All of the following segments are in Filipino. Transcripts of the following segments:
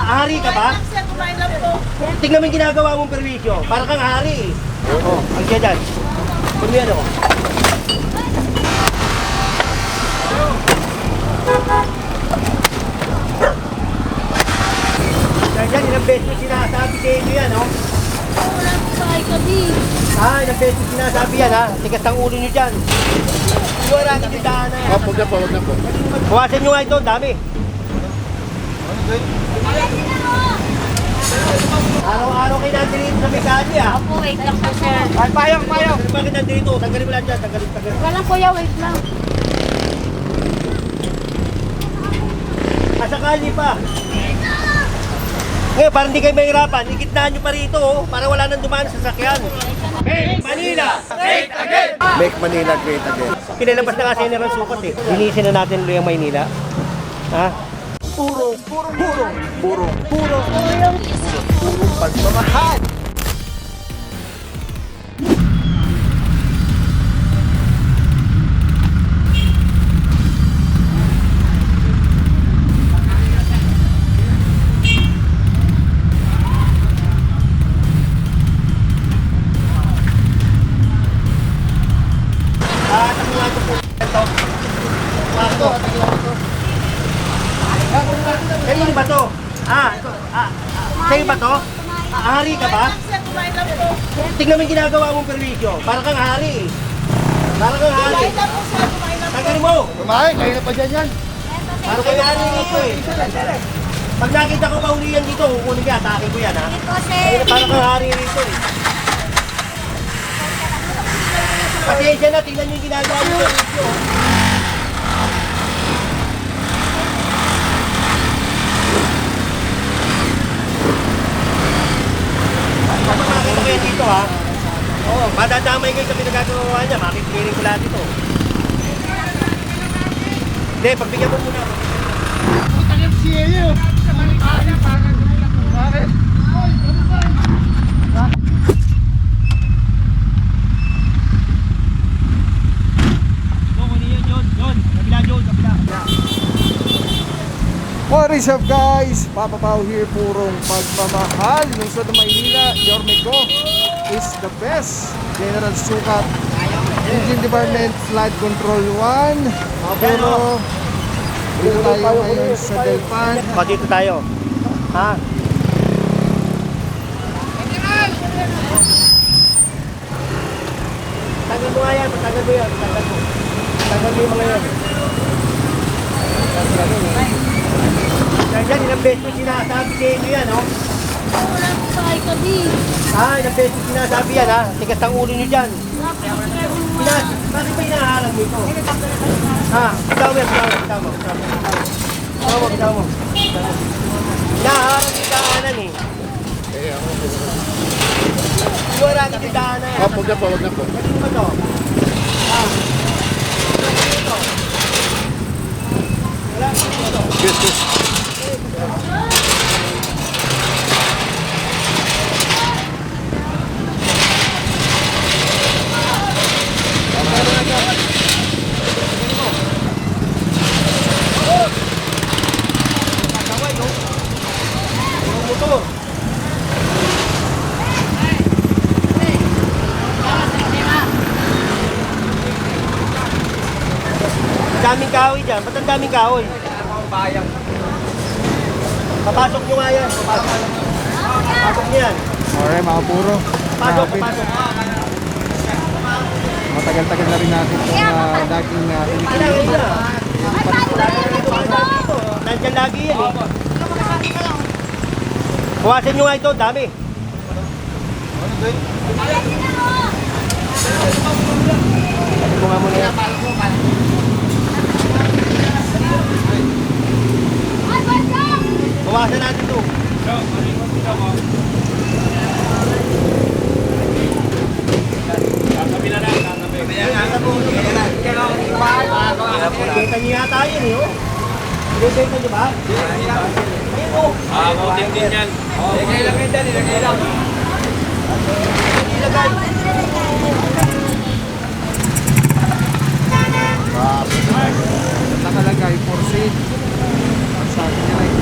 Hari ka ba? Tingnan mo yung ginagawa mong perwisyo. Para kang hari eh. Oo, ang siya dyan. Kung yan o. Dyan, ilang beses mo sinasabi sa inyo yan, o? Wala po sa kami. Ilang beses mo sinasabi yan, ha? Tigas ang ulo nyo dyan. Iwarangin yung daan na yan. Huwag na po, huwag na po. Buwasan nyo nga ito, dami. Araw-araw kayo nandito sa Mekani, ha? Opo, wait lang po, sir. Ay, payong! Bakit nandito? Tanggalin mo lang dyan, tanggalin. Wala lang, kuya, wait lang. Sakali pa. Ngayon, para hindi kayo mahirapan, ikitnaan nyo pa rito, oh, para wala nang dumaan sa sasakyan. Make Manila great again! Make Manila great again. Pinalabas na kasi nila ang sukat eh. Linisin na natin ulit ang Maynila. Ha? Puro Pagmamahal! Kanino ba to? Sa'yo ba to? Hari ka ba? Tingnan mo yung ginagawa mong perwisyo. Para kang hari eh. Para kang hari. Tanggalin mo! Kumain, kayo na pa dyan yan. Para kang hari dito eh. Pag nakita ko mahuli yan dito, kukunin ka, atake ko yan ha. Para kang hari rito eh. Pasensya na, tingnan nyo yung ginagawa mong perwisyo. Makakita kayo dito ha. Oo, madadamay kayo sa pinagagawa niya. Makikilirin ko lahat ito. Hindi, pagbigyan mo muna. Putang siya yun. Bakit? What is up guys? Papa Pao here, purong pagmamahal. Lungsod ng Maynila, Yorme Go is the best. General Sukat, Engine Department, Flood Control 1. Pero dito tayo ngayon sa Delpan. O, dito tayo. Ha? Tagal mo nga yan, tagal mo yan, tagal mo. Tagal mo yung mga yan. Diyan, ilang beses mo sinasabi sa inyo yan, o? Wala po sa kami. Ilang beses mo sinasabi yan, ha? Tigas ang ulo nyo dyan. Bakit ba inaharang mo ito? Ha? Bitaw mo yan, bitaw mo. Inaharang yung daanan eh. Iwarangin yung daanan. Huwag na po, huwag na po. Kanino ba to? Ha? Wala dito. Yes, yes. Daming kahoy dyan. Ba't ang daming kahoy? Papasok nyo nga yan. Papasok nyo yan. Alright mga puro. Papasok. Matagal-tagal na rin natin itong daging Kailangan na. Nandyan lagi yan eh. Kuwasan nyo nga ito. Dami. Ano mo nga muna yan? Bawasan natin ito. Kita niyo yata yun eh, oh. Bibenta niyo ba? Ayun, oh. Buting din yan. Ilagay lang yun dyan, ilagay lang. Ilagay. Nakalagay for sale. Ang sabi niya like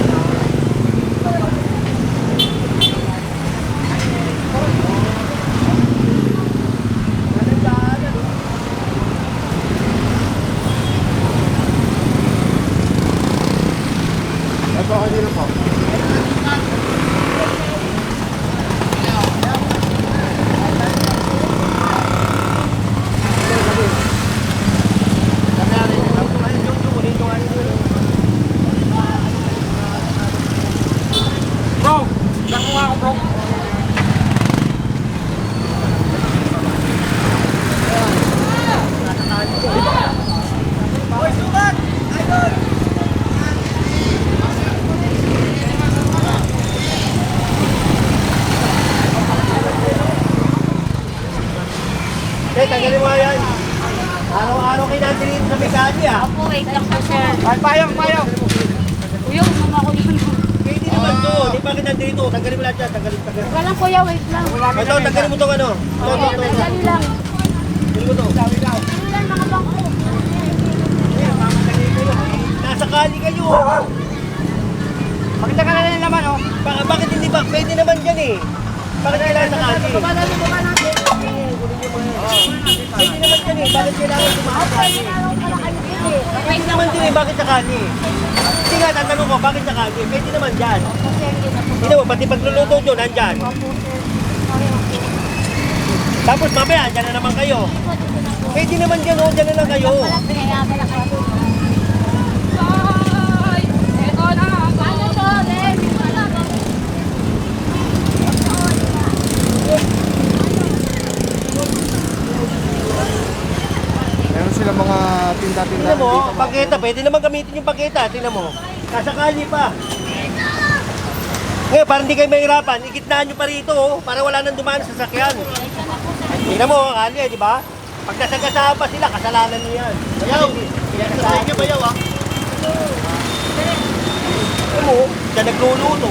Tanggalin mo yan. Araw-araw kayo natin dito sa Mekati ah. Opo, wait lang po, sir. Payong! Kuya, umama ko yun. Hindi naman to. Di ba kita dito? Tanggalin mo lahat yan. Tanggalin. Wala lang, kuya, wait lang. Ito, tanggalin mo itong ano. Kuya, tanggali lang. Tanggalin mo to. Tanggali lang, mga bangko. Nasa kali kayo. Pakita ka na lang naman, oh. Bakit hindi ba? Pwede naman dyan eh. Bakit kailangan sa kali? Papadali mo ba natin? Pwede naman dyan eh. Bakit kailangan sa kali? Pwede naman dyan eh. Bakit sa kali? Hindi nga, tatanong ko, bakit sa kali? Pwede naman dyan. Hindi mo, pati pagluluto dyan, nandyan. Tapos mamaya, dyan na naman kayo. Pwede naman dyan, oh, dyan na lang kayo. Meron silang mga tinda-tinda Tingnan mo, dito, mga paketa, pwede naman gamitin yung paketa. Tingnan mo, kasakali pa. Ngayon, para hindi kayo mahirapan, igitnaan nyo pa rito, oh, para wala nang dumaan sa sasakyan. Tingnan mo, kali, di ba? Pag nasagasaan pa sila, kasalanan nyo yan. Bayaw! Pinagsasahin nyo, bayaw, ah. Tingnan mo, siya nagluluto.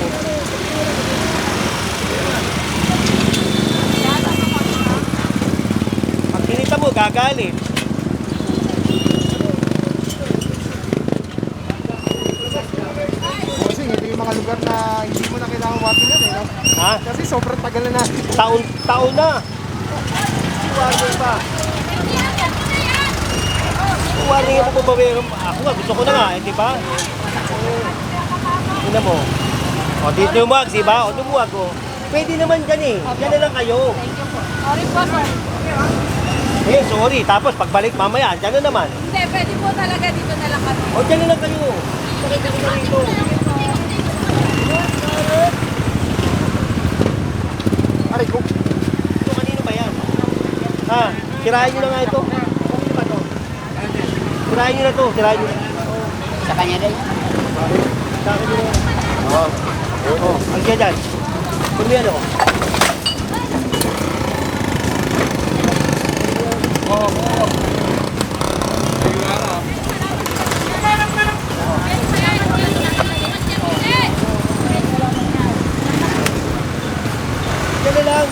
Pag kinita mo, gagalit. Kasi ito yung mga lugar na hindi mo na kailangan water yan, eh, no? Ha? Kasi sobrang tagal na natin. Taon na. Warning pa. Warning mo pa ba meron? Ako nga, gusto ko na nga, di ba? Tingnan mo. O, dito umuwag, di ba? O, dumuwag ko. Pwede naman dyan eh. Dyan na lang kayo. Sorry po, sir. Eh, sorry. Tapos, pagbalik mamaya, dyan na naman. Hindi, pwede po talaga dito na lang kami. O, dyan na lang kayo. Pakita ko na rito. Aray ko. Ito, kanino ba yan? Ha? Sirahin nyo na nga ito. Kanino ba ito? Sirahin nyo na ito. Sirahin nyo na. Sa kanya din. Sa akin nyo na. Oo. Ang siya dyan. Kung yan o. Yan na lang.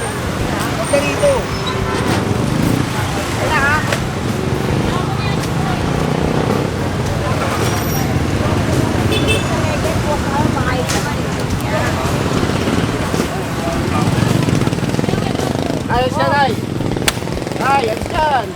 Huwag na rito. Ayos yan, ay. Ay, ayos yan.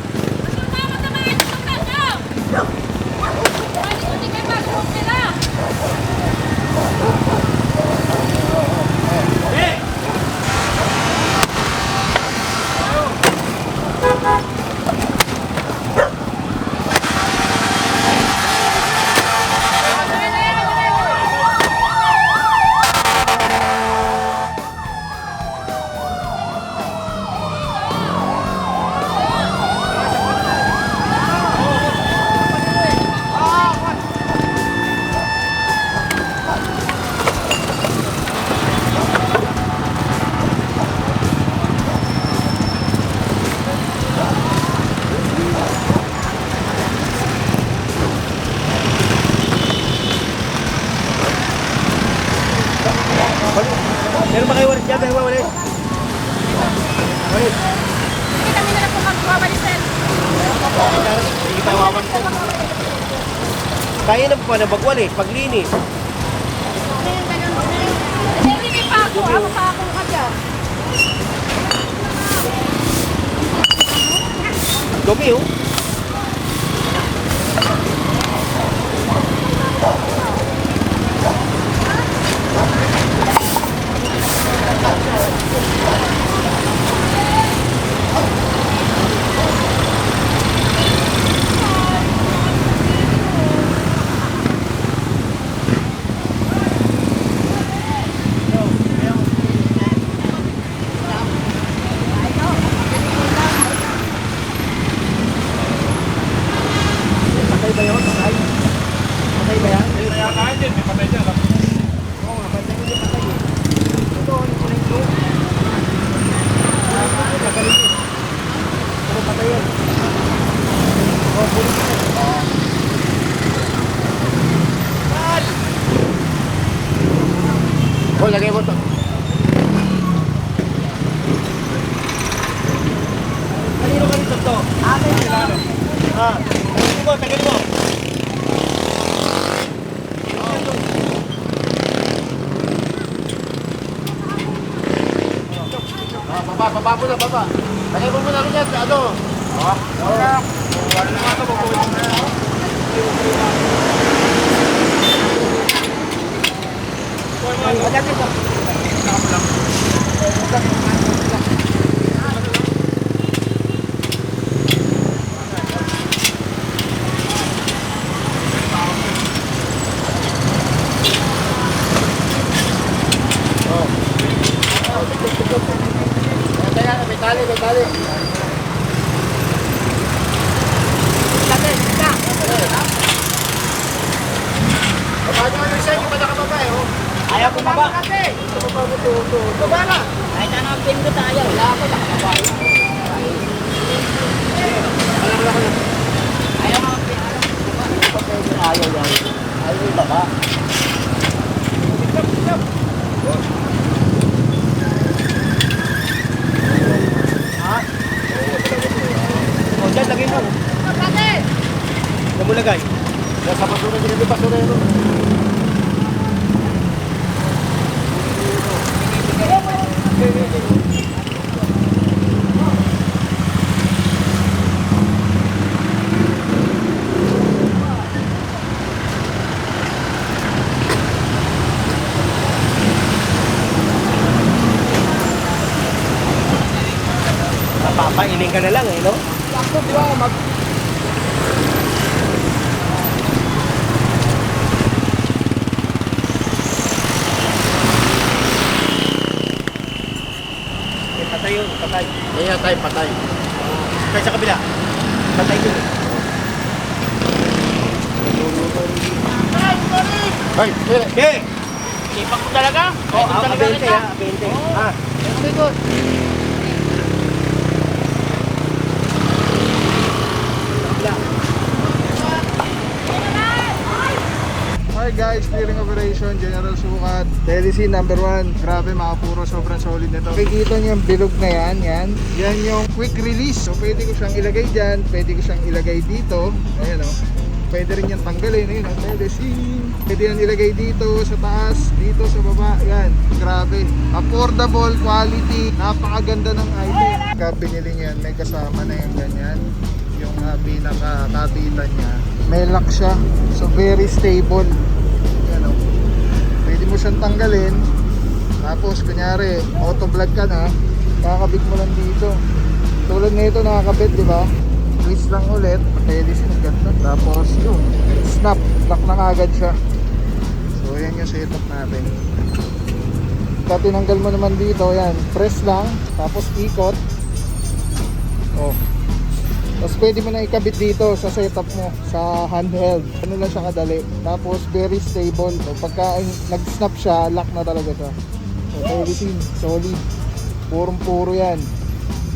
Meron ba kayo walis dyan? Meron ba walis? Walis. Hindi kami na lang po magwawalisan. Sige pa wawan ko. Kaya na pa na magwalis, paglinis. Hindi pa ako. Ako pa ako ka dyan. Dumi oh. mo to. Kanino ka nito to? Akin to. Tagalin mo. Baba mo na, baba. Lagay mo muna rin yan, ano? Wala naman ito, magpupunta na. May tali. Baba nyo ano siya, yung nakababa eh. Ayaw bumaba. Baba na. Kahit ano ang pin ko tayo. Wala ako nakababa. Ayaw nga ang pin. Ayaw yung baba. O, dyan, lagay mo. Saan mo lagay? Sa basura, dyan yung basurero. Papailing ka na lang eh, no? Sakto, di ba? Patay yun, patay. Yan, patay. Patay sa kabila. Patay yun. Ay, okay. Ipak mo talaga? Oo, abente ha, abente. Okay, good. Hi guys, clearing operation, General Sukat, Telecine number 1. Grabe mga puro, sobrang solid nito. Kikita niyo yung bilog na yan yung quick release. So pwede ko siyang ilagay dyan, pwede ko siyang ilagay dito. Ayan o, pwede rin yan tanggalin. Ayun o, Telecine. Pwede yan ilagay dito sa taas, dito sa baba. Yan, grabe. Affordable, quality, napakaganda ng item. Pagka binili niyan, may kasama na yung ganyan. Yung pinaka-kapitan niya. May lock siya, so very stable. Yan o. Pwede mo siyang tanggalin. Tapos kunyari auto vlog ka na, kakabit mo lang dito. Tulad nito nakakabit, di ba? Twist lang ulit, Telecine ganda. Tapos yun, snap, lock na kagad siya. So yan yung setup natin. Pagka tinanggal mo naman dito, yan, press lang, tapos ikot. Oh. Tapos pwede mo na ikabit dito sa setup mo, sa handheld. Ano lang siya kadali. Tapos very stable. So, pagka nag-snap siya, lock na talaga siya. So Telecine, solid. Purong-puro yan.